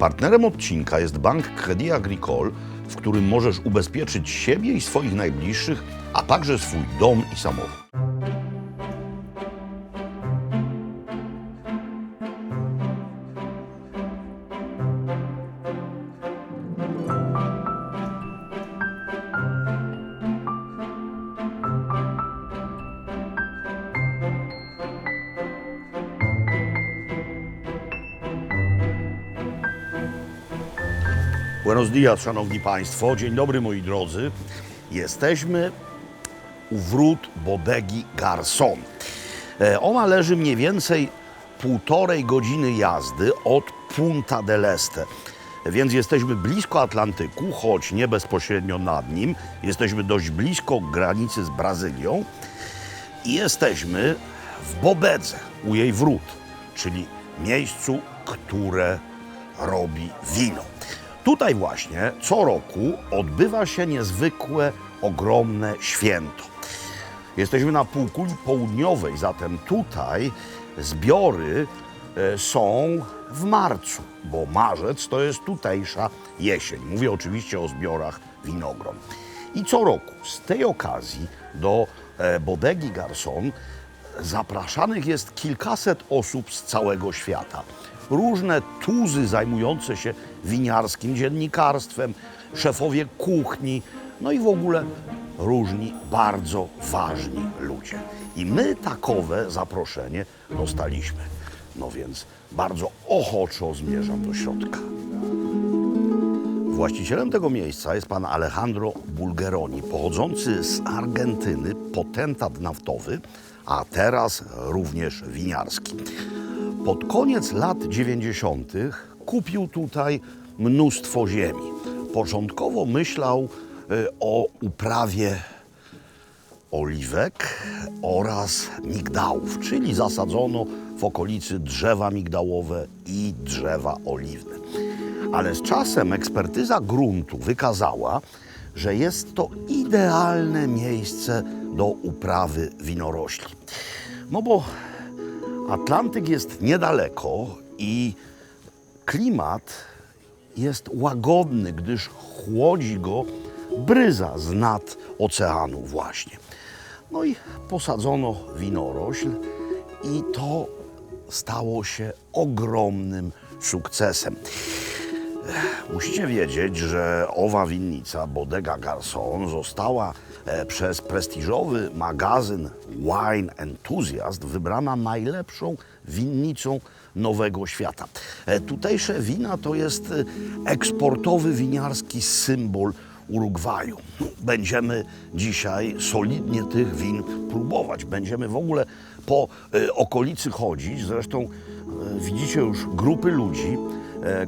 Partnerem odcinka jest Bank Crédit Agricole, w którym możesz ubezpieczyć siebie i swoich najbliższych, a także swój dom i samochód. Buenos dias, szanowni państwo. Dzień dobry, moi drodzy. Jesteśmy u wrót Bodegi Garçon. Ona leży mniej więcej 1,5 godziny jazdy od Punta del Este. Więc jesteśmy blisko Atlantyku, choć nie bezpośrednio nad nim. Jesteśmy dość blisko granicy z Brazylią. I jesteśmy w Bodedze, u jej wrót, czyli miejscu, które robi wino. Tutaj właśnie co roku odbywa się niezwykłe, ogromne święto. Jesteśmy na półkuli południowej, zatem tutaj zbiory są w marcu, bo marzec to jest tutejsza jesień. Mówię oczywiście o zbiorach winogron. I co roku z tej okazji do Bodegi Garçon zapraszanych jest kilkaset osób z całego świata. Różne tuzy zajmujące się winiarskim dziennikarstwem, szefowie kuchni, no i w ogóle różni bardzo ważni ludzie. I my takowe zaproszenie dostaliśmy. No więc bardzo ochoczo zmierzam do środka. Właścicielem tego miejsca jest pan Alejandro Bulgeroni, pochodzący z Argentyny, potentat naftowy, a teraz również winiarski. Pod koniec lat 90. kupił tutaj mnóstwo ziemi. Początkowo myślał o uprawie oliwek oraz migdałów, czyli zasadzono w okolicy drzewa migdałowe i drzewa oliwne. Ale z czasem ekspertyza gruntu wykazała, że jest to idealne miejsce do uprawy winorośli. No bo Atlantyk jest niedaleko i klimat jest łagodny, gdyż chłodzi go bryza z nad oceanu właśnie. No i posadzono winorośl i to stało się ogromnym sukcesem. Musicie wiedzieć, że owa winnica Bodega Garçon została przez prestiżowy magazyn Wine Enthusiast wybrana najlepszą winnicą Nowego Świata. Tutejsze wina to jest eksportowy winiarski symbol Urugwaju. Będziemy dzisiaj solidnie tych win próbować. Będziemy w ogóle po okolicy chodzić. Zresztą widzicie już grupy ludzi,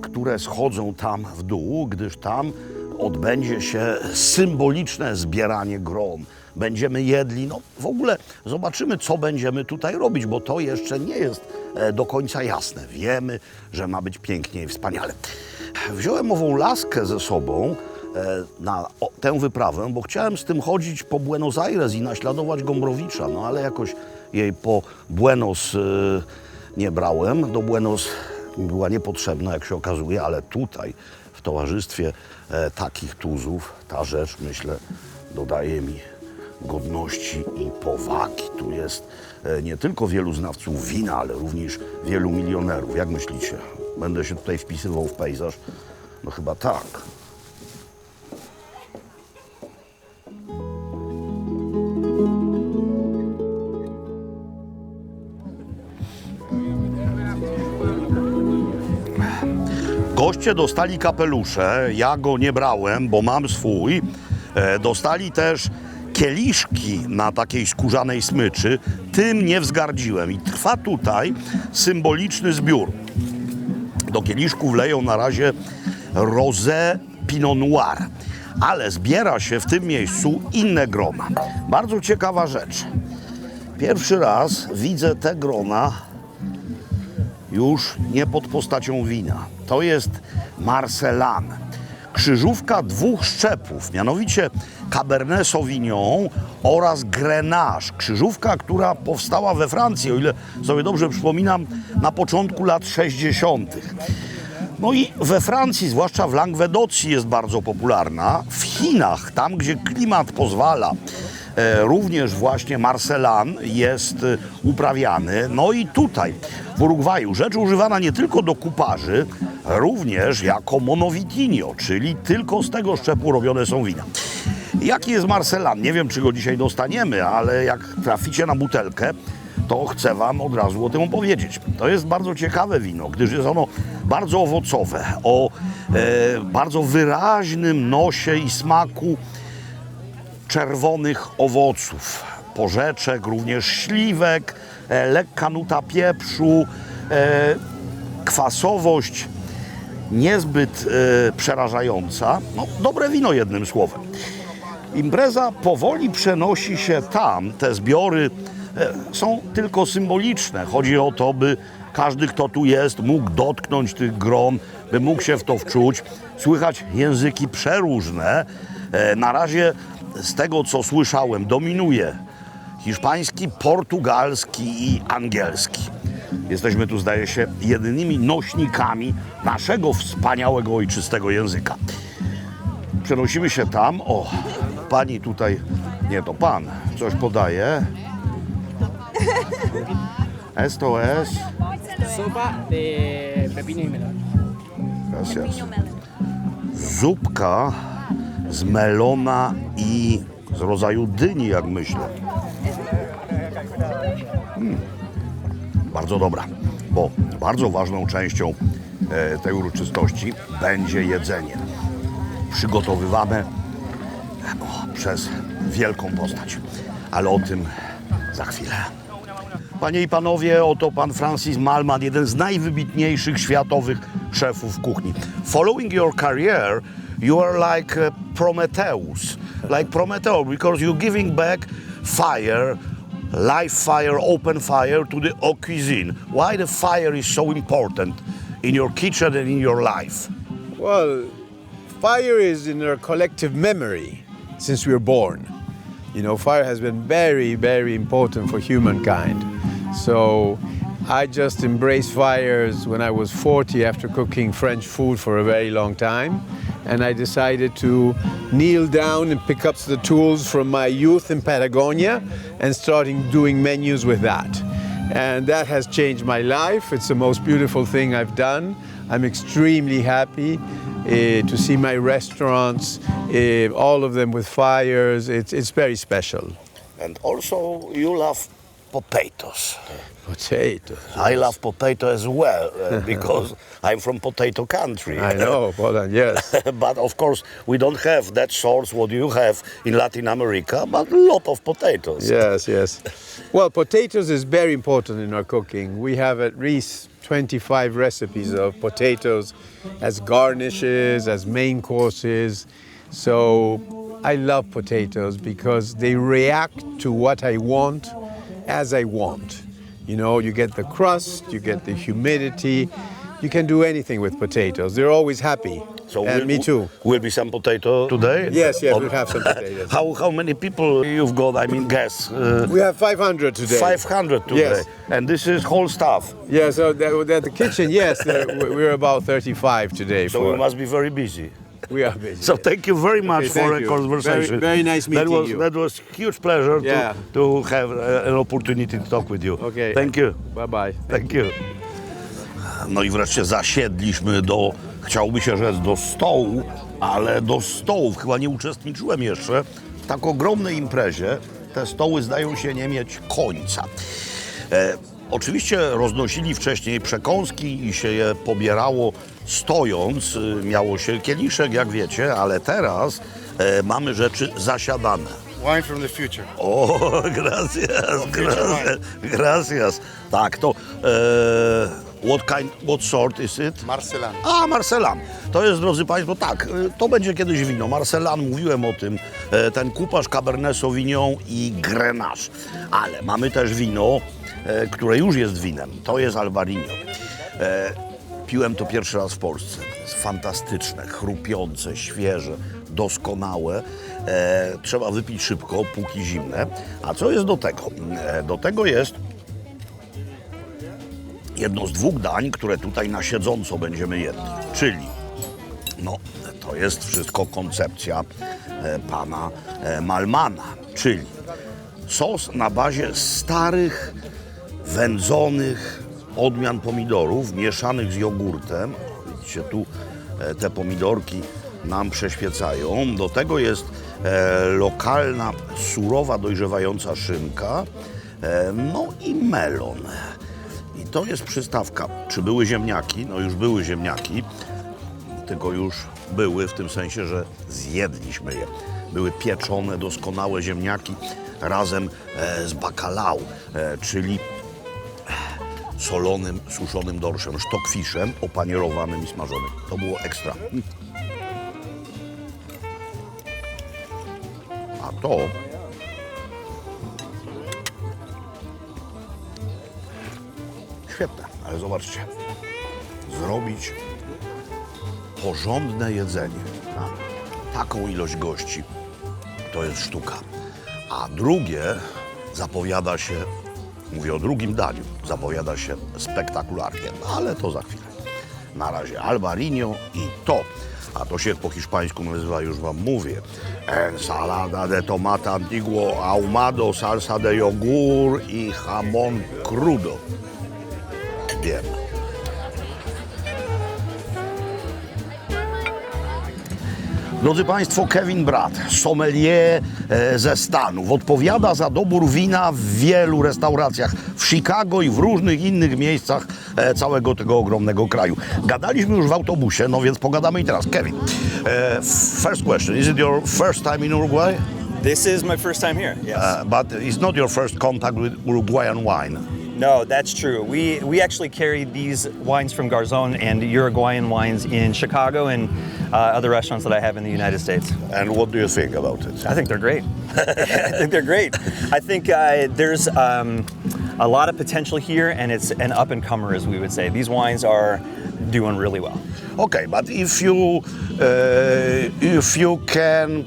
które schodzą tam w dół, gdyż tam odbędzie się symboliczne zbieranie gron. Będziemy jedli, no w ogóle zobaczymy, co będziemy tutaj robić, bo to jeszcze nie jest do końca jasne. Wiemy, że ma być pięknie i wspaniale. Wziąłem ową laskę ze sobą na tę wyprawę, bo chciałem z tym chodzić po Buenos Aires i naśladować Gombrowicza, no ale jakoś jej po Buenos nie brałem. Do Buenos była niepotrzebna, jak się okazuje, ale tutaj w towarzystwie takich tuzów ta rzecz, myślę, dodaje mi godności i powagi. Tu jest nie tylko wielu znawców wina, ale również wielu milionerów. Jak myślicie? Będę się tutaj wpisywał w pejzaż? No chyba tak. Goście dostali kapelusze, ja go nie brałem, bo mam swój. Dostali też kieliszki na takiej skórzanej smyczy. Tym nie wzgardziłem i trwa tutaj symboliczny zbiór. Do kieliszków leją na razie rosé Pinot Noir, ale zbiera się w tym miejscu inne grona. Bardzo ciekawa rzecz. Pierwszy raz widzę te grona już nie pod postacią wina. To jest Marselan. Krzyżówka dwóch szczepów, mianowicie Cabernet Sauvignon oraz Grenache. Krzyżówka, która powstała we Francji, o ile sobie dobrze przypominam, na początku lat 60. No i we Francji, zwłaszcza w Langwedocji, jest bardzo popularna. W Chinach, tam gdzie klimat pozwala, również właśnie Marselan jest uprawiany. No i tutaj, w Urugwaju, rzecz używana nie tylko do kuparzy, również jako monovitinio, czyli tylko z tego szczepu robione są wina. Jaki jest Marselan? Nie wiem, czy go dzisiaj dostaniemy, ale jak traficie na butelkę, to chcę wam od razu o tym opowiedzieć. To jest bardzo ciekawe wino, gdyż jest ono bardzo owocowe, o bardzo wyraźnym nosie i smaku czerwonych owoców, porzeczek, również śliwek, lekka nuta pieprzu, kwasowość niezbyt przerażająca. No, dobre wino jednym słowem. Impreza powoli przenosi się tam, te zbiory są tylko symboliczne. Chodzi o to, by każdy, kto tu jest, mógł dotknąć tych gron, by mógł się w to wczuć. Słychać języki przeróżne. Na razie z tego, co słyszałem, dominuje hiszpański, portugalski i angielski. Jesteśmy tu, zdaje się, jedynymi nośnikami naszego wspaniałego, ojczystego języka. Przenosimy się tam. O, pani tutaj, nie, to pan, coś podaje. Esto es... Sopa de pepino y melón. Gracias. Zupka z melona i z rodzaju dyni, jak myślę. Bardzo dobra, bo bardzo ważną częścią tej uroczystości będzie jedzenie. Przygotowywane przez wielką postać. Ale o tym za chwilę. Panie i panowie, oto pan Francis Mallmann, jeden z najwybitniejszych światowych szefów kuchni. Following your career, you are like Prometheus. Like Prometheus, because you're giving back fire, live fire, open fire to the haute cuisine. Why the fire is so important in your kitchen and in your life? Well, fire is in our collective memory since we were born. You know, fire has been very, very important for humankind. So I just embraced fires when I was 40 after cooking French food for a very long time. And I decided to kneel down and pick up the tools from my youth in Patagonia and starting doing menus with that. And that has changed my life. It's the most beautiful thing I've done. I'm extremely happy to see my restaurants, all of them with fires. It's very special. And also you love potatoes. Potatoes. I love potato as well because I'm from potato country. I know, well, yes. But of course we don't have that source what you have in Latin America, but a lot of potatoes. Yes, yes. Well, potatoes is very important in our cooking. We have at least 25 recipes of potatoes as garnishes, as main courses. So I love potatoes because they react to what I want as I want. You know, you get the crust, you get the humidity. You can do anything with potatoes. They're always happy. So and me too. Will be some potato today? Yes, we'll have some potatoes. How many people you've got? I mean, guests. We have 500 today. 500 today. Yes. And this is whole staff. Yeah, so at the kitchen, yes, we're about 35 today. So we must be very busy. We are busy. So thank you very much Okay, for thank a you. conversation. Very nice meeting you. That was huge pleasure Yeah. to have an opportunity to talk with you. Okay. Thank you. Bye-bye. Thank you. No i wreszcie zasiedliśmy do, chciałoby się rzec, do stołu, ale do stołów. Chyba nie uczestniczyłem jeszcze w tak ogromnej imprezie. Te stoły zdają się nie mieć końca. Oczywiście roznosili wcześniej przekąski i się je pobierało stojąc. Miało się kieliszek, jak wiecie, ale teraz mamy rzeczy zasiadane. Wine from the future. O, gracias. Gracias. Tak, to what sort is it? Marselan. A, Marselan. To jest, drodzy Państwo, tak, to będzie kiedyś wino. Marselan, mówiłem o tym, ten kupaż Cabernet Sauvignon i Grenache. Ale mamy też wino, które już jest winem. To jest Alvarinho. Piłem to pierwszy raz w Polsce. Jest fantastyczne, chrupiące, świeże, doskonałe. Trzeba wypić szybko, póki zimne. A co jest do tego? Do tego jest jedno z dwóch dań, które tutaj na siedząco będziemy jedli. Czyli, no, to jest wszystko koncepcja pana Malmana, czyli sos na bazie starych, wędzonych odmian pomidorów mieszanych z jogurtem. Widzicie, tu te pomidorki nam przeświecają. Do tego jest lokalna, surowa, dojrzewająca szynka, no i melon. I to jest przystawka. Czy były ziemniaki? No już były ziemniaki, tylko już były w tym sensie, że zjedliśmy je. Były pieczone, doskonałe ziemniaki razem z bacalao, czyli solonym, suszonym dorszem, sztokfiszem opanierowanym i smażonym. To było ekstra. A to świetne, ale zobaczcie, zrobić porządne jedzenie na taką ilość gości to jest sztuka. A drugie zapowiada się, mówię o drugim daniu, zapowiada się spektakularnie, ale to za chwilę. Na razie albarino i to, a to się po hiszpańsku nazywa, już wam mówię, ensalada de tomate antiguo ahumado, salsa de yogur i jamón crudo. Bien. Drodzy Państwo, Kevin Bratt, sommelier ze Stanów, odpowiada za dobór wina w wielu restauracjach w Chicago i w różnych innych miejscach całego tego ogromnego kraju. Gadaliśmy już w autobusie, no więc pogadamy i teraz. Kevin, first question, is it your first time in Uruguay? This is my first time here, yes. But it's not your first contact with Uruguayan wine. No, that's true. We actually carry these wines from Garzon and Uruguayan wines in Chicago and other restaurants that I have in the United States. And what do you think about it? I think they're great. I think they're great. I think there's a lot of potential here, and it's an up-and-comer, as we would say. These wines are doing really well. Okay, but if you can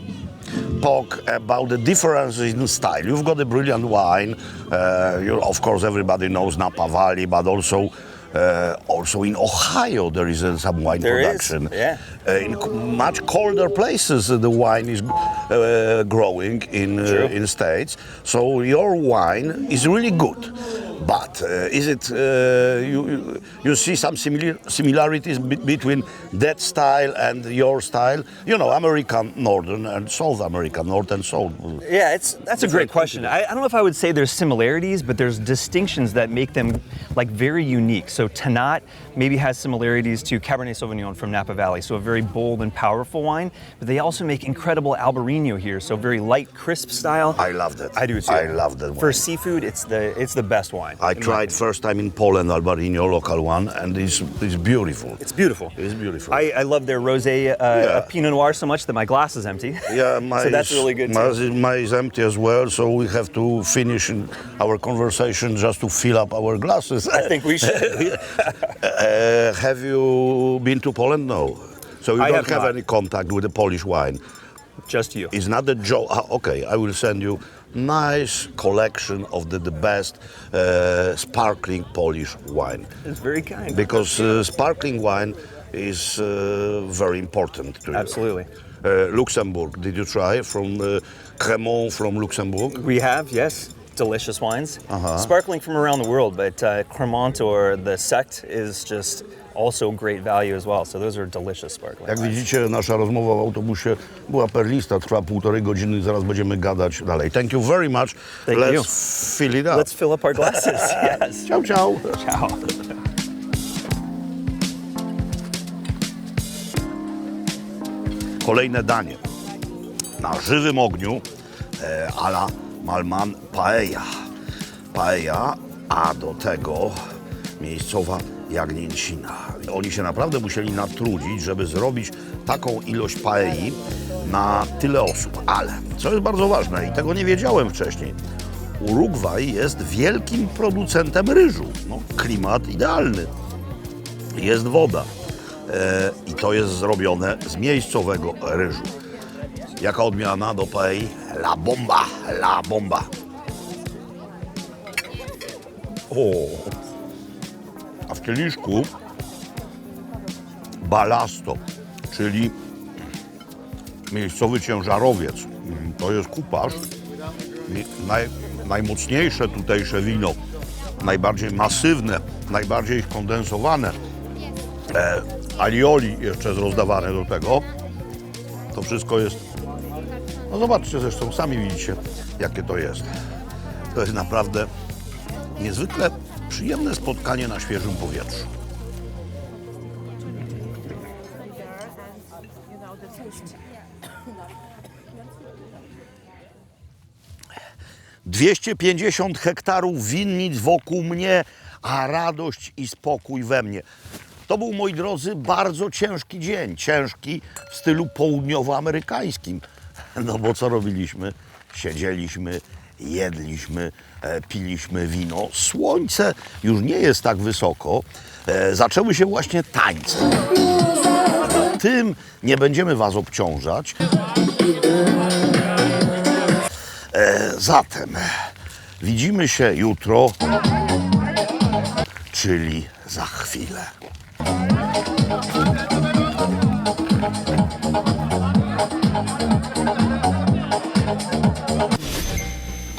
talk about the differences in style. You've got a brilliant wine. Of course, everybody knows Napa Valley, but also in Ohio there is some wine There production. is, yeah. In much colder places, the wine is growing in states. So your wine is really good. But is it you see some similarities between that style and your style? You know, American Northern and South American, North and South. Yeah, that's a great question. I don't know if I would say there's similarities, but there's distinctions that make them like very unique. So Tannat maybe has similarities to Cabernet Sauvignon from Napa Valley, so a very bold and powerful wine. But they also make incredible Albarino here, so very light, crisp style. I love that. I do too. I love that wine. For seafood, it's the best wine. I tried first time in Poland Albarino, local one, and it's beautiful. It's beautiful. It's beautiful. I love their rosé Pinot Noir so much that my glass is empty. Yeah, so that's really good too. Mine is empty as well, so we have to finish our conversation just to fill up our glasses. I think we should. Have you been to Poland? No. So you I don't have have not. any contact with the Polish wine. Just you. It's not a joke. Okay, I will send you nice collection of the best sparkling Polish wine. It's very kind. Because sparkling wine is very important to you. Absolutely. Luxembourg, did you try from Cremant from Luxembourg? We have, yes. Delicious wines. Sparkling from around the world, but Cremant or the Sect is just also great value as well. So those are delicious sparkling Jak wines. widzicie, nasza rozmowa w autobusie była perlista, trwa 1,5 godziny, zaraz będziemy gadać dalej. Thank you very much. Thank Let's you. fill it up. Let's fill up our glasses. Yes. Ciao, ciao. Ciao. Kolejne danie. Na żywym ogniu a la Malman paella. Paella, a do tego miejscowa jagnięcina. Oni się naprawdę musieli natrudzić, żeby zrobić taką ilość paelli na tyle osób. Ale, co jest bardzo ważne i tego nie wiedziałem wcześniej, Urugwaj jest wielkim producentem ryżu. No, klimat idealny. Jest woda. I to jest zrobione z miejscowego ryżu. Jaka odmiana do paelli? La bomba, la bomba. O, kieliszku Balasto, czyli miejscowy ciężarowiec. To jest kuparz. Najmocniejsze tutejsze wino, najbardziej masywne, najbardziej kondensowane. Alioli jeszcze rozdawane do tego. To wszystko jest... No zobaczcie zresztą, sami widzicie, jakie to jest. To jest naprawdę niezwykle przyjemne spotkanie na świeżym powietrzu. – 250 hektarów winnic wokół mnie, a radość i spokój we mnie. To był, moi drodzy, bardzo ciężki dzień. Ciężki w stylu południowoamerykańskim. No bo co robiliśmy? Siedzieliśmy, jedliśmy, piliśmy wino. Słońce już nie jest tak wysoko. Zaczęły się właśnie tańce. Tym nie będziemy Was obciążać. Zatem widzimy się jutro, czyli za chwilę.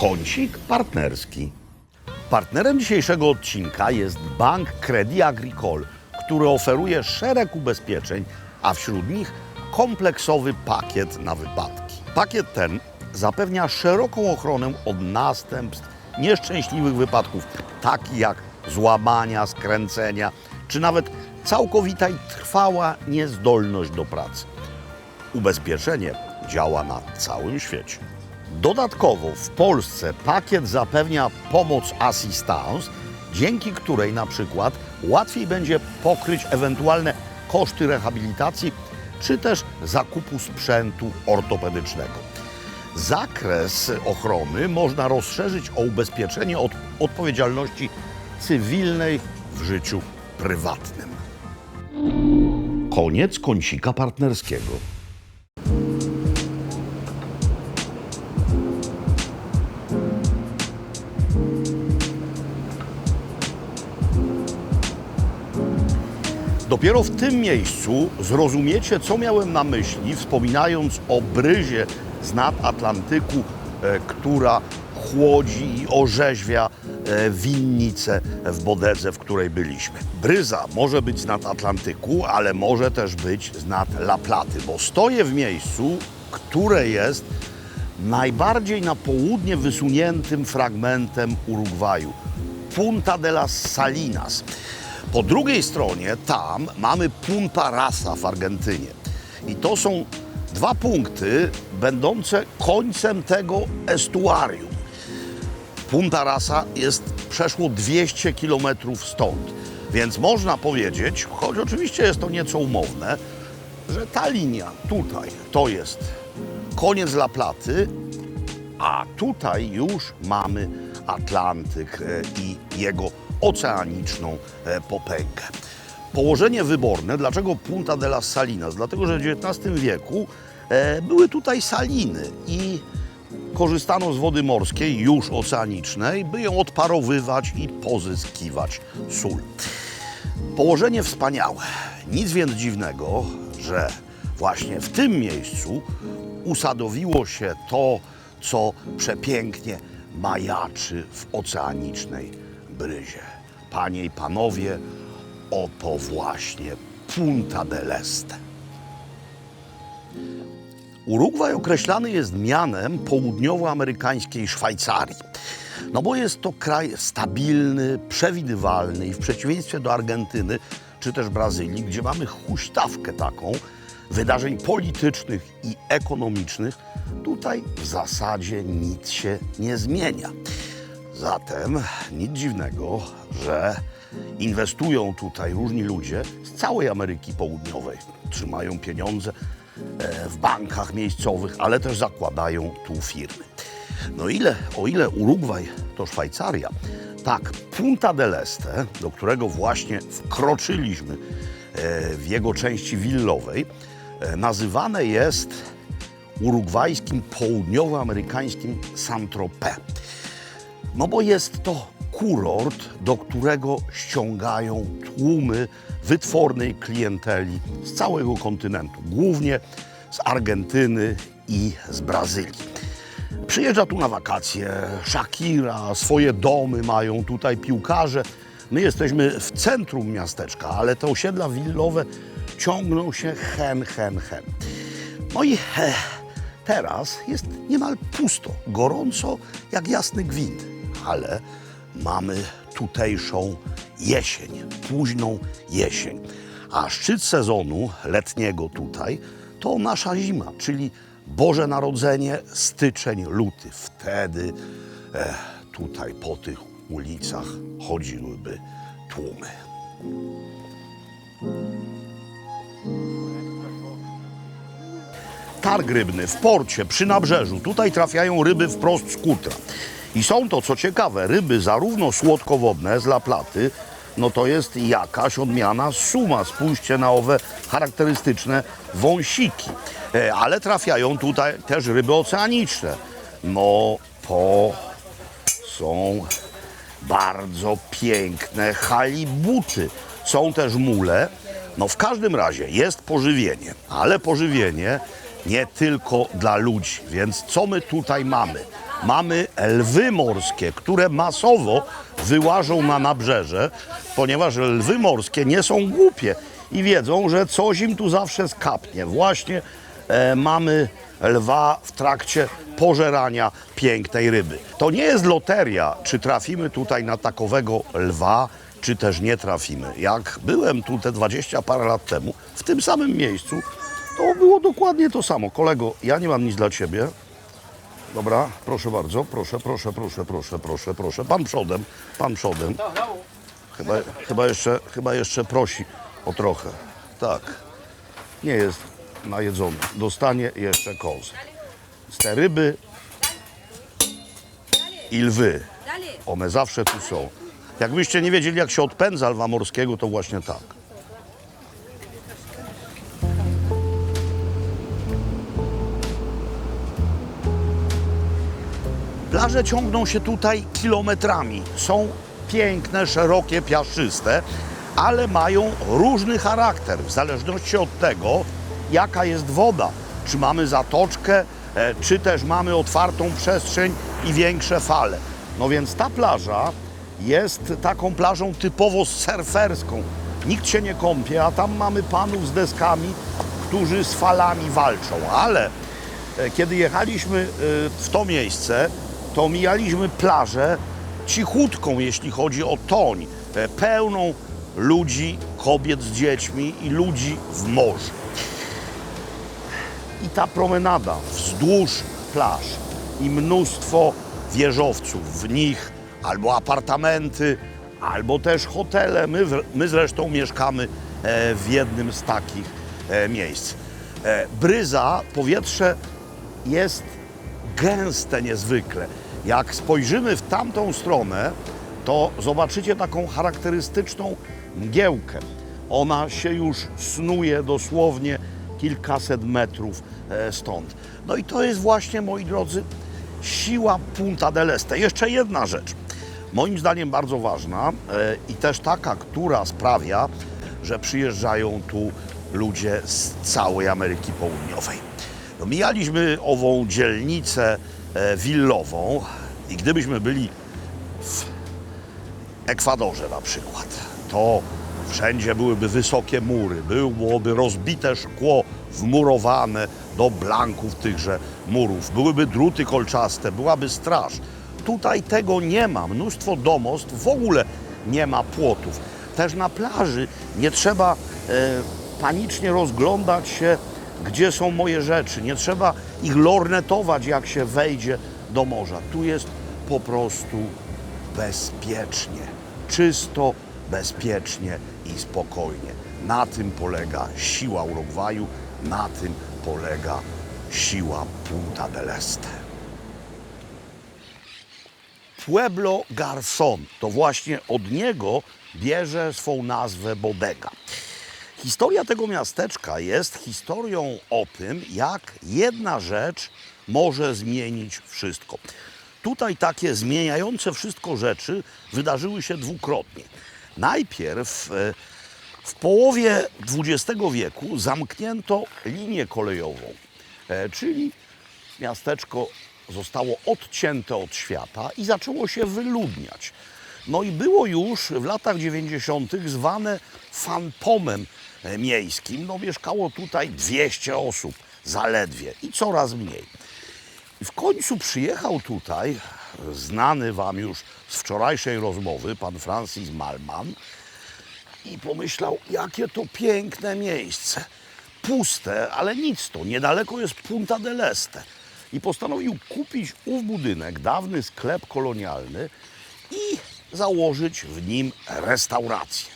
Kącik partnerski. Partnerem dzisiejszego odcinka jest Bank Crédit Agricole, który oferuje szereg ubezpieczeń, a wśród nich kompleksowy pakiet na wypadki. Pakiet ten zapewnia szeroką ochronę od następstw nieszczęśliwych wypadków, takich jak złamania, skręcenia, czy nawet całkowita i trwała niezdolność do pracy. Ubezpieczenie działa na całym świecie. Dodatkowo w Polsce pakiet zapewnia pomoc assistance, dzięki której na przykład łatwiej będzie pokryć ewentualne koszty rehabilitacji czy też zakupu sprzętu ortopedycznego. Zakres ochrony można rozszerzyć o ubezpieczenie od odpowiedzialności cywilnej w życiu prywatnym. Koniec kącika partnerskiego. Dopiero w tym miejscu zrozumiecie, co miałem na myśli, wspominając o bryzie z nad Atlantyku, która chłodzi i orzeźwia winnicę w Bodedze, w której byliśmy. Bryza może być z nad Atlantyku, ale może też być z nad La Platy, bo stoję w miejscu, które jest najbardziej na południe wysuniętym fragmentem Urugwaju. Punta de las Salinas. Po drugiej stronie tam mamy Punta Rasa w Argentynie. I to są dwa punkty będące końcem tego estuarium. Punta Rasa jest przeszło 200 km stąd, więc można powiedzieć, choć oczywiście jest to nieco umowne, że ta linia tutaj to jest koniec La Platy, a tutaj już mamy Atlantyk i jego oceaniczną potęgę. Położenie wyborne. Dlaczego Punta de las Salinas? Dlatego, że w XIX wieku były tutaj saliny i korzystano z wody morskiej, już oceanicznej, by ją odparowywać i pozyskiwać sól. Położenie wspaniałe. Nic więc dziwnego, że właśnie w tym miejscu usadowiło się to, co przepięknie majaczy w oceanicznej bryzie. Panie i panowie, oto właśnie Punta del Este. Urugwaj określany jest mianem południowoamerykańskiej Szwajcarii. No bo jest to kraj stabilny, przewidywalny i w przeciwieństwie do Argentyny czy też Brazylii, gdzie mamy huśtawkę taką wydarzeń politycznych i ekonomicznych, tutaj w zasadzie nic się nie zmienia. Zatem nic dziwnego, że inwestują tutaj różni ludzie z całej Ameryki Południowej. Trzymają pieniądze w bankach miejscowych, ale też zakładają tu firmy. No o ile Urugwaj to Szwajcaria, tak Punta del Este, do którego właśnie wkroczyliśmy w jego części willowej, nazywane jest urugwajskim, południowoamerykańskim Saint-Tropez. No bo jest to kurort, do którego ściągają tłumy wytwornej klienteli z całego kontynentu, głównie z Argentyny i z Brazylii. Przyjeżdża tu na wakacje Shakira, swoje domy mają tutaj piłkarze. My jesteśmy w centrum miasteczka, ale te osiedla willowe ciągną się hen. No i teraz jest niemal pusto, gorąco jak jasny gwint, ale mamy tutejszą jesień, późną jesień. A szczyt sezonu letniego tutaj to nasza zima, czyli Boże Narodzenie, styczeń, luty. Wtedy tutaj po tych ulicach chodziłyby tłumy. Targ rybny w porcie, przy nabrzeżu. Tutaj trafiają ryby wprost z Kutra. I są to, co ciekawe, ryby zarówno słodkowodne z La Platy, no to jest jakaś odmiana suma. Spójrzcie na owe charakterystyczne wąsiki. Ale trafiają tutaj też ryby oceaniczne. No to są bardzo piękne halibuty. Są też mule. No w każdym razie jest pożywienie, ale pożywienie nie tylko dla ludzi. Więc co my tutaj mamy? Mamy lwy morskie, które masowo wyłażą na nabrzeże, ponieważ lwy morskie nie są głupie i wiedzą, że coś im tu zawsze skapnie. Właśnie mamy lwa w trakcie pożerania pięknej ryby. To nie jest loteria, czy trafimy tutaj na takowego lwa, czy też nie trafimy. Jak byłem tu te 20 parę lat temu, w tym samym miejscu, to było dokładnie to samo. Kolego, ja nie mam nic dla ciebie. Dobra, proszę bardzo, proszę. Pan przodem. Chyba jeszcze prosi o trochę. Tak, nie jest najedzony. Dostanie jeszcze kozę. Te ryby i lwy, one zawsze tu są. Jakbyście nie wiedzieli, jak się odpędza lwa morskiego, to właśnie tak. Plaże ciągną się tutaj kilometrami. Są piękne, szerokie, piaszczyste, ale mają różny charakter w zależności od tego, jaka jest woda. Czy mamy zatoczkę, czy też mamy otwartą przestrzeń i większe fale. No więc ta plaża jest taką plażą typowo surferską. Nikt się nie kąpie, a tam mamy panów z deskami, którzy z falami walczą. Ale kiedy jechaliśmy w to miejsce, to mijaliśmy plażę cichutką, jeśli chodzi o toń, pełną ludzi, kobiet z dziećmi i ludzi w morzu. I ta promenada wzdłuż plaż i mnóstwo wieżowców, w nich albo apartamenty, albo też hotele. My zresztą mieszkamy w jednym z takich miejsc. Bryza, powietrze jest gęste niezwykle. Jak spojrzymy w tamtą stronę, to zobaczycie taką charakterystyczną mgiełkę. Ona się już snuje dosłownie kilkaset metrów stąd. No i to jest właśnie, moi drodzy, siła Punta del Este. Jeszcze jedna rzecz, moim zdaniem bardzo ważna i też taka, która sprawia, że przyjeżdżają tu ludzie z całej Ameryki Południowej. No, mijaliśmy ową dzielnicę willową i gdybyśmy byli w Ekwadorze na przykład, to wszędzie byłyby wysokie mury, byłoby rozbite szkło wmurowane do blanków tychże murów, byłyby druty kolczaste, byłaby straż. Tutaj tego nie ma, mnóstwo domostw, w ogóle nie ma płotów. Też na plaży nie trzeba panicznie rozglądać się, gdzie są moje rzeczy, nie trzeba ich lornetować, jak się wejdzie do morza. Tu jest po prostu bezpiecznie, czysto, bezpiecznie i spokojnie. Na tym polega siła Urugwaju, na tym polega siła Punta del Este. Pueblo Garzón, to właśnie od niego bierze swą nazwę bodega. Historia tego miasteczka jest historią o tym, jak jedna rzecz może zmienić wszystko. tutaj takie zmieniające wszystko rzeczy wydarzyły się dwukrotnie. Najpierw w połowie XX wieku zamknięto linię kolejową, czyli miasteczko zostało odcięte od świata i zaczęło się wyludniać. No i było już w latach 90. zwane fantomem miejskim. No mieszkało tutaj 200 osób zaledwie i coraz mniej. I w końcu przyjechał tutaj znany wam już z wczorajszej rozmowy pan Francis Mallmann i pomyślał, jakie to piękne miejsce. Puste, ale nic to, niedaleko jest Punta del Este. I postanowił kupić ów budynek, dawny sklep kolonialny i założyć w nim restaurację.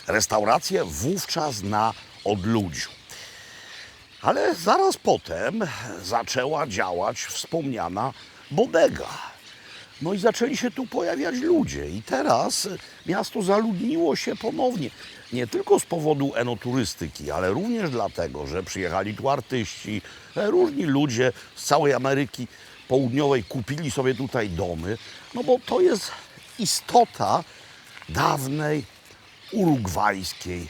Restaurację wówczas na odludziu. Ale zaraz potem zaczęła działać wspomniana bodega. No i zaczęli się tu pojawiać ludzie i teraz miasto zaludniło się ponownie. Nie tylko z powodu enoturystyki, ale również dlatego, że przyjechali tu artyści, różni ludzie z całej Ameryki Południowej kupili sobie tutaj domy. No bo to jest istota dawnej urugwajskiej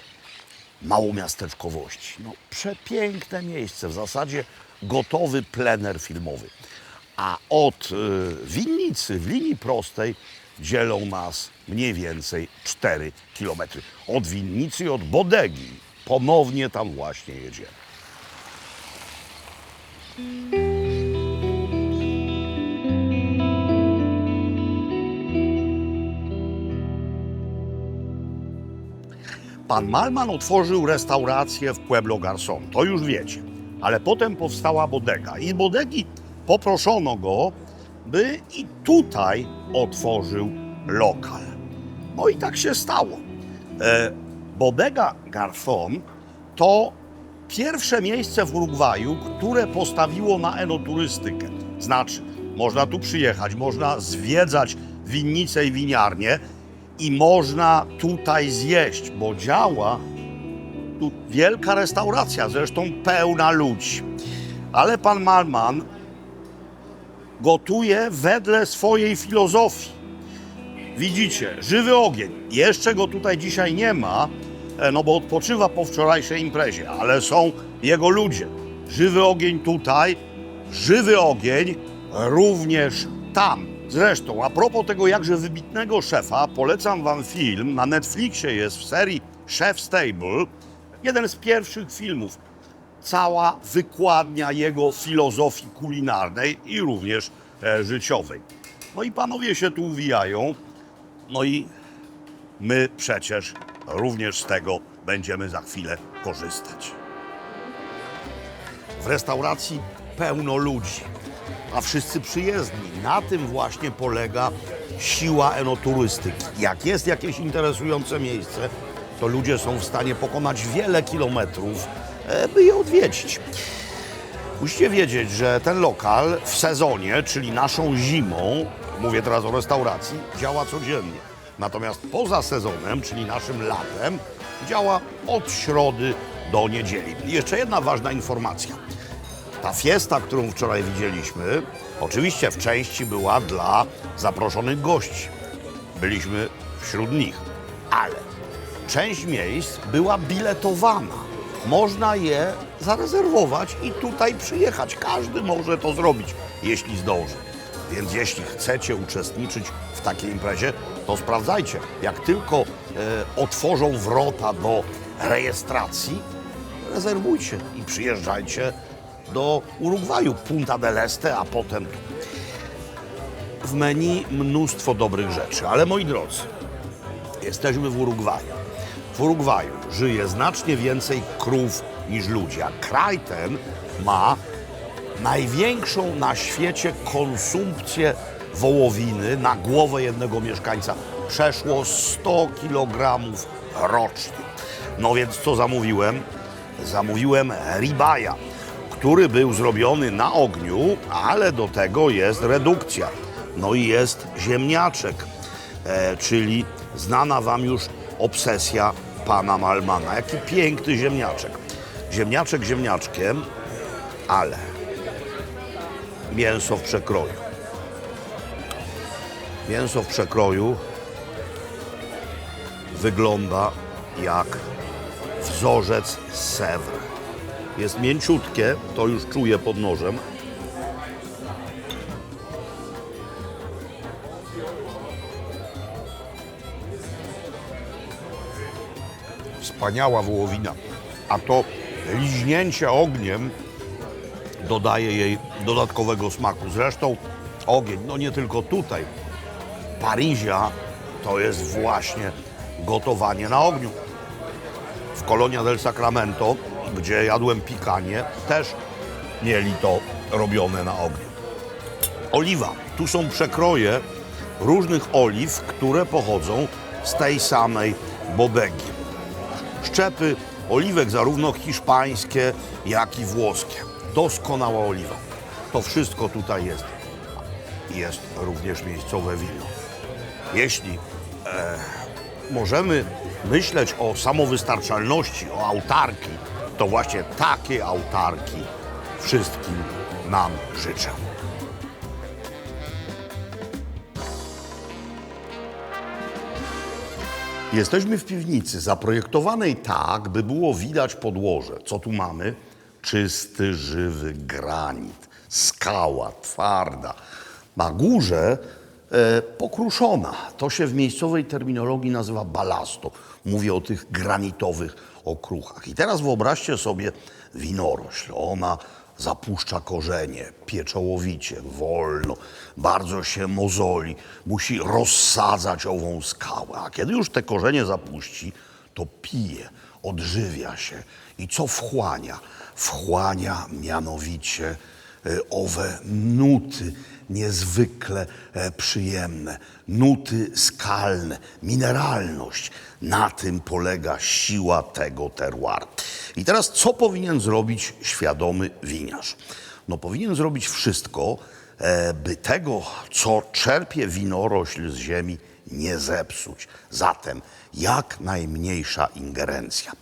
małomiasteczkowości. No, przepiękne miejsce, w zasadzie gotowy plener filmowy. A od winnicy w linii prostej dzielą nas mniej więcej 4 kilometry. Od winnicy i od bodegi. Ponownie tam właśnie jedziemy. Pan Mallmann otworzył restaurację w Pueblo Garcon, to już wiecie. Ale potem powstała bodega i z bodegi poproszono go, by i tutaj otworzył lokal. No i tak się stało. Bodega Garcon to pierwsze miejsce w Urugwaju, które postawiło na enoturystykę. Znaczy, można tu przyjechać, można zwiedzać winnice i winiarnie i można tutaj zjeść, bo działa tu wielka restauracja, zresztą pełna ludzi. Ale pan Mallmann gotuje wedle swojej filozofii. Widzicie, żywy ogień. Jeszcze go tutaj dzisiaj nie ma, no bo odpoczywa po wczorajszej imprezie, ale są jego ludzie. Żywy ogień tutaj, żywy ogień również tam. Zresztą, a propos tego jakże wybitnego szefa, polecam wam film, na Netflixie jest w serii Chef's Table, jeden z pierwszych filmów. Cała wykładnia jego filozofii kulinarnej i również życiowej. No i panowie się tu uwijają, no i my przecież również z tego będziemy za chwilę korzystać. W restauracji pełno ludzi, a wszyscy przyjezdni. Na tym właśnie polega siła enoturystyki. Jak jest jakieś interesujące miejsce, to ludzie są w stanie pokonać wiele kilometrów, by je odwiedzić. Musicie wiedzieć, że ten lokal w sezonie, czyli naszą zimą, mówię teraz o restauracji, działa codziennie. Natomiast poza sezonem, czyli naszym latem, działa od środy do niedzieli. I jeszcze jedna ważna informacja. Ta fiesta, którą wczoraj widzieliśmy, oczywiście w części była dla zaproszonych gości. Byliśmy wśród nich, ale część miejsc była biletowana. Można je zarezerwować i tutaj przyjechać. Każdy może to zrobić, jeśli zdąży. Więc jeśli chcecie uczestniczyć w takiej imprezie, to sprawdzajcie. Jak tylko otworzą wrota do rejestracji, rezerwujcie i przyjeżdżajcie do Urugwaju, Punta del Este, a potem tu. W menu mnóstwo dobrych rzeczy, ale moi drodzy, jesteśmy w Urugwaju. W Urugwaju żyje znacznie więcej krów niż ludzi, a kraj ten ma największą na świecie konsumpcję wołowiny na głowę jednego mieszkańca. Przeszło 100 kg rocznie. No więc co zamówiłem? Zamówiłem ribaja, który był zrobiony na ogniu, ale do tego jest redukcja. No i jest ziemniaczek, czyli znana wam już obsesja pana Mallmanna. Jaki piękny ziemniaczek. Ziemniaczek ziemniaczkiem, ale mięso w przekroju. Mięso w przekroju wygląda jak wzorzec z Sèvres. Jest mięciutkie, to już czuję pod nożem. Wspaniała wołowina, a to liźnięcie ogniem dodaje jej dodatkowego smaku. Zresztą ogień, no nie tylko tutaj, Paryża to jest właśnie gotowanie na ogniu. W Colonia del Sacramento, gdzie jadłem pikanie, też mieli to robione na ogniu. Oliwa. Tu są przekroje różnych oliw, które pochodzą z tej samej bodegi. Szczepy oliwek zarówno hiszpańskie, jak i włoskie. Doskonała oliwa. To wszystko tutaj jest. Jest również miejscowe wino. Jeśli możemy myśleć o samowystarczalności, o autarki, to właśnie takie autarki wszystkim nam życzę. Jesteśmy w piwnicy zaprojektowanej tak, by było widać podłoże. Co tu mamy? Czysty, żywy granit, skała twarda. Na górze pokruszona. To się w miejscowej terminologii nazywa balasto. Mówię o tych granitowych okruchach. I teraz wyobraźcie sobie winorośl. Ona zapuszcza korzenie pieczołowicie, wolno, bardzo się mozoli, musi rozsadzać ową skałę. A kiedy już te korzenie zapuści, to pije, odżywia się. I co wchłania? Wchłania mianowicie owe nuty niezwykle przyjemne, nuty skalne, mineralność. Na tym polega siła tego terroiru. I teraz co powinien zrobić świadomy winiarz? No powinien zrobić wszystko, by tego, co czerpie winorośl z ziemi, nie zepsuć. Zatem jak najmniejsza ingerencja.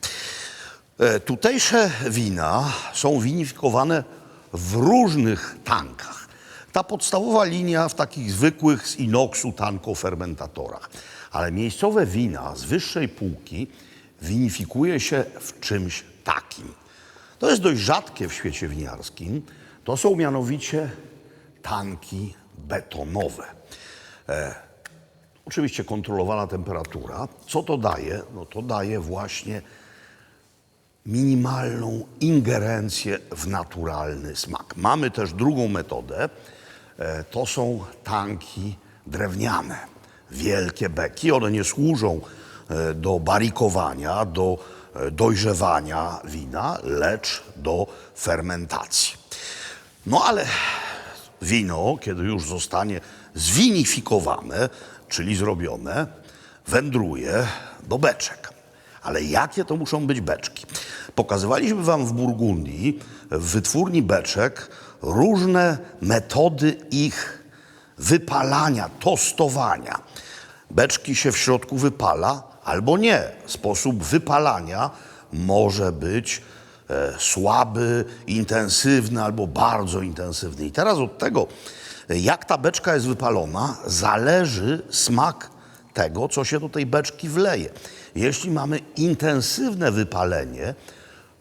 Tutejsze wina są winifikowane w różnych tankach. Ta podstawowa linia w takich zwykłych z inoksu tankofermentatorach. Ale miejscowe wina z wyższej półki winifikuje się w czymś takim. To jest dość rzadkie w świecie winiarskim. To są mianowicie tanki betonowe. Oczywiście kontrolowana temperatura. Co to daje? No to daje właśnie minimalną ingerencję w naturalny smak. Mamy też drugą metodę. To są tanki drewniane, wielkie beki. One nie służą do barikowania, do dojrzewania wina, lecz do fermentacji. No ale wino, kiedy już zostanie zwinifikowane, czyli zrobione, wędruje do beczek. Ale jakie to muszą być beczki? Pokazywaliśmy wam w Burgundii, w wytwórni beczek, różne metody ich wypalania, tostowania. Beczki się w środku wypala albo nie. Sposób wypalania może być słaby, intensywny albo bardzo intensywny. I teraz od tego, jak ta beczka jest wypalona, zależy smak tego, co się do tej beczki wleje. Jeśli mamy intensywne wypalenie,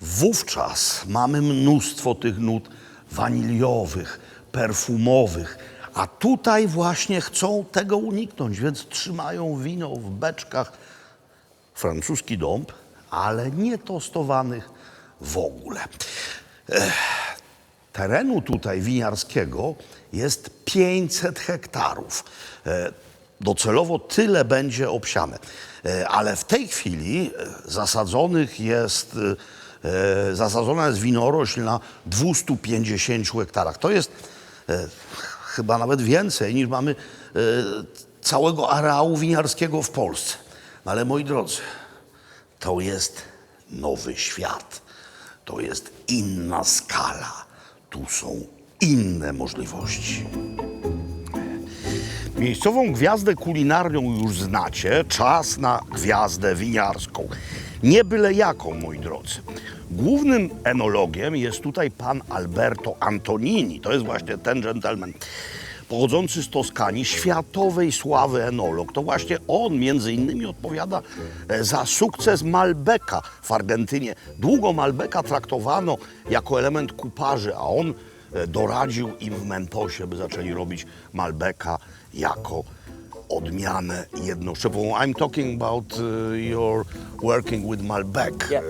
wówczas mamy mnóstwo tych nut waniliowych, perfumowych, a tutaj właśnie chcą tego uniknąć, więc trzymają wino w beczkach, francuski dąb, ale nie tostowanych w ogóle. Terenu tutaj winiarskiego jest 500 hektarów. Docelowo tyle będzie obsiane. Ale w tej chwili zasadzona jest winorośl na 250 hektarach. To jest chyba nawet więcej niż mamy całego areału winiarskiego w Polsce. Ale moi drodzy, to jest nowy świat. To jest inna skala. Tu są inne możliwości. Miejscową gwiazdę kulinarną już znacie. Czas na gwiazdę winiarską. Nie byle jaką, moi drodzy. Głównym enologiem jest tutaj pan Alberto Antonini. To jest właśnie ten dżentelmen. pochodzący z Toskanii, światowej sławy enolog. To właśnie on między innymi odpowiada za sukces Malbeca w Argentynie. Długo Malbeca traktowano jako element kuparzy, a on doradził im w Mentosie, by zaczęli robić Malbeca jako odmianę jednoszczepową. I'm talking about your working with Malbec. Yeah.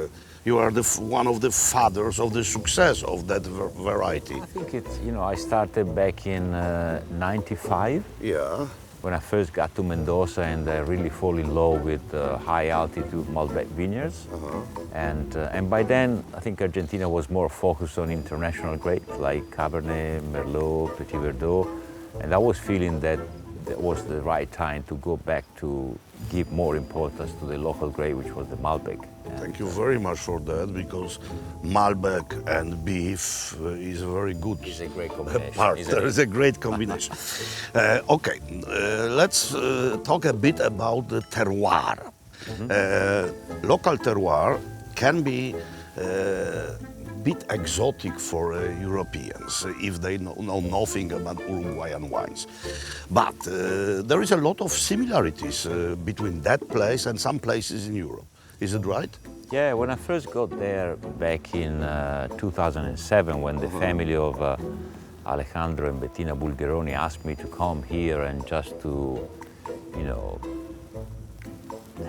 You are one of the fathers of the success of that variety. I think it's, I started back in 95 Yeah. when I first got to Mendoza and I really fall in love with high altitude Malbec vineyards. And by then, I think Argentina was more focused on international grapes like Cabernet, Merlot, Petit Verdot. And I was feeling that was the right time to go back to give more importance to the local grape, which was the Malbec. Thank you very much for that, because Malbec and beef is a very good It's a great combination, partner. isn't it? It's a great combination. Okay, let's talk a bit about the terroir. Local terroir can be bit exotic for Europeans if they know nothing about Uruguayan wines. But there is a lot of similarities between that place and some places in Europe. Is it right? Yeah, when I first got there back in 2007, when the family of Alejandro and Bettina Bulgeroni asked me to come here and just to,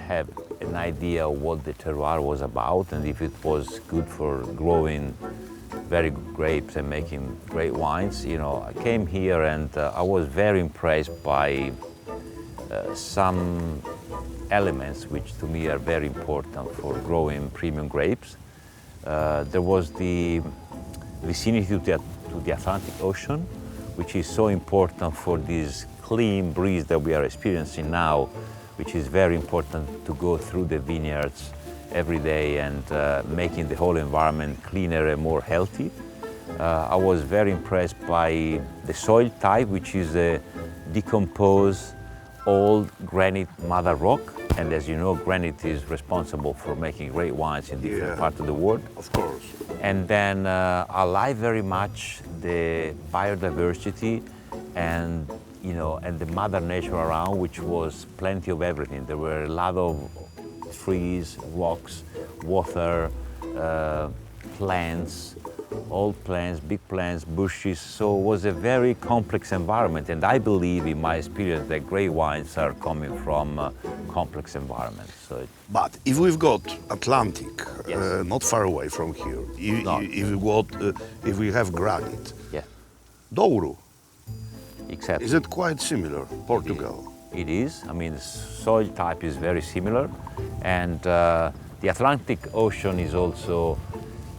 have an idea of what the terroir was about and if it was good for growing very good grapes and making great wines. I came here and I was very impressed by some elements which to me are very important for growing premium grapes. There was the vicinity to the Atlantic Ocean, which is so important for this clean breeze that we are experiencing now, which is very important to go through the vineyards every day and making the whole environment cleaner and more healthy. I was very impressed by the soil type, which is a decomposed old granite mother rock. And as you know, granite is responsible for making great wines in different parts of the world. Of course. And then I like very much the biodiversity and and the mother nature around, which was plenty of everything. There were a lot of trees, rocks, water, plants, old plants, big plants, bushes. So it was a very complex environment. And I believe, in my experience, that great wines are coming from complex environments. So But if we've got Atlantic, Yes. not far away from here, No. if we have granite, yeah, Douro, exactly. is it quite similar, Portugal? It is. I mean, the soil type is very similar. And the Atlantic Ocean is also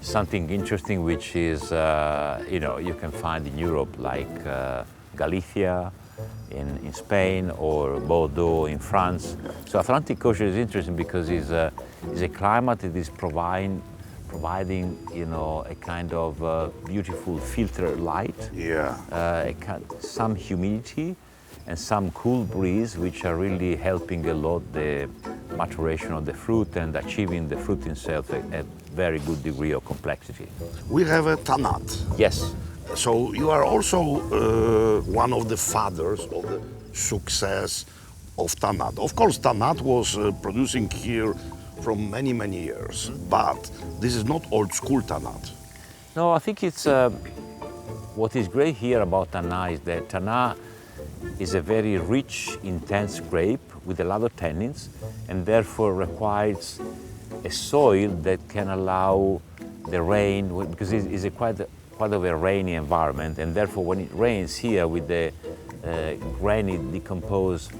something interesting, which is, you can find in Europe, like Galicia in Spain or Bordeaux in France. So Atlantic Ocean is interesting because it's a climate that is providing, a kind of beautiful filtered light. Yeah. Some humidity and some cool breeze, which are really helping a lot the maturation of the fruit and achieving the fruit itself a very good degree of complexity. We have a Tanat. Yes, So you are also one of the fathers of the success of Tanat. Of course, Tanat was producing here from many, many years, but this is not old school Tanat. no, I think it's what is great here about Tannat is that Tannat is a very rich, intense grape with a lot of tannins, and therefore requires a soil that can allow the rain, because it's quite of a rainy environment, and therefore when it rains here with the granite decomposed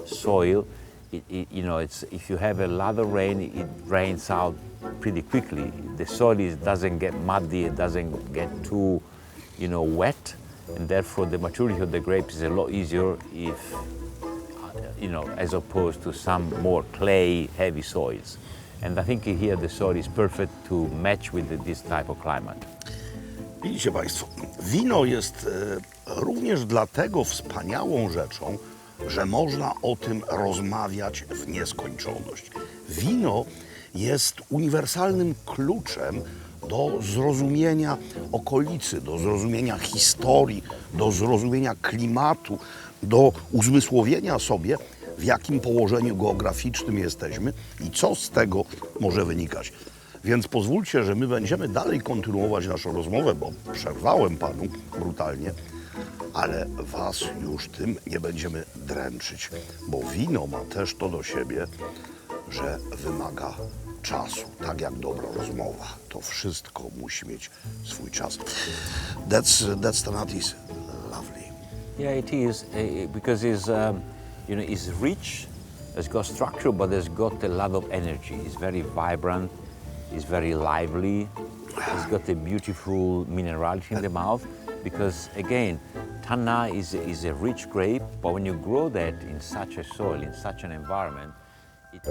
soil, if you have a lot of rain, it drains out pretty quickly. The soil doesn't get muddy, it doesn't get too, wet, and therefore the maturity of the grapes is a lot easier if, as opposed to some more clay, heavy soils. And I think here the soil is perfect to match with this type of climate. Widzicie Państwo, wino jest również dlatego wspaniałą rzeczą, że można o tym rozmawiać w nieskończoność. Wino jest uniwersalnym kluczem do zrozumienia okolicy, do zrozumienia historii, do zrozumienia klimatu, do uzmysłowienia sobie, w jakim położeniu geograficznym jesteśmy i co z tego może wynikać. Więc pozwólcie, że my będziemy dalej kontynuować naszą rozmowę, bo przerwałem panu brutalnie, ale was już tym nie będziemy dręczyć, bo wino ma też to do siebie, że wymaga czasu, tak jak dobra rozmowa. To wszystko musi mieć swój czas. That's Tanatis. Lovely. Yeah, it is because it's rich. It's got structure, but it's got a lot of energy. It's very vibrant. It's very lively. It's got a beautiful minerality in the mouth. Because again, Tannat is a rich grape, but when you grow that in such a soil, in such an environment, it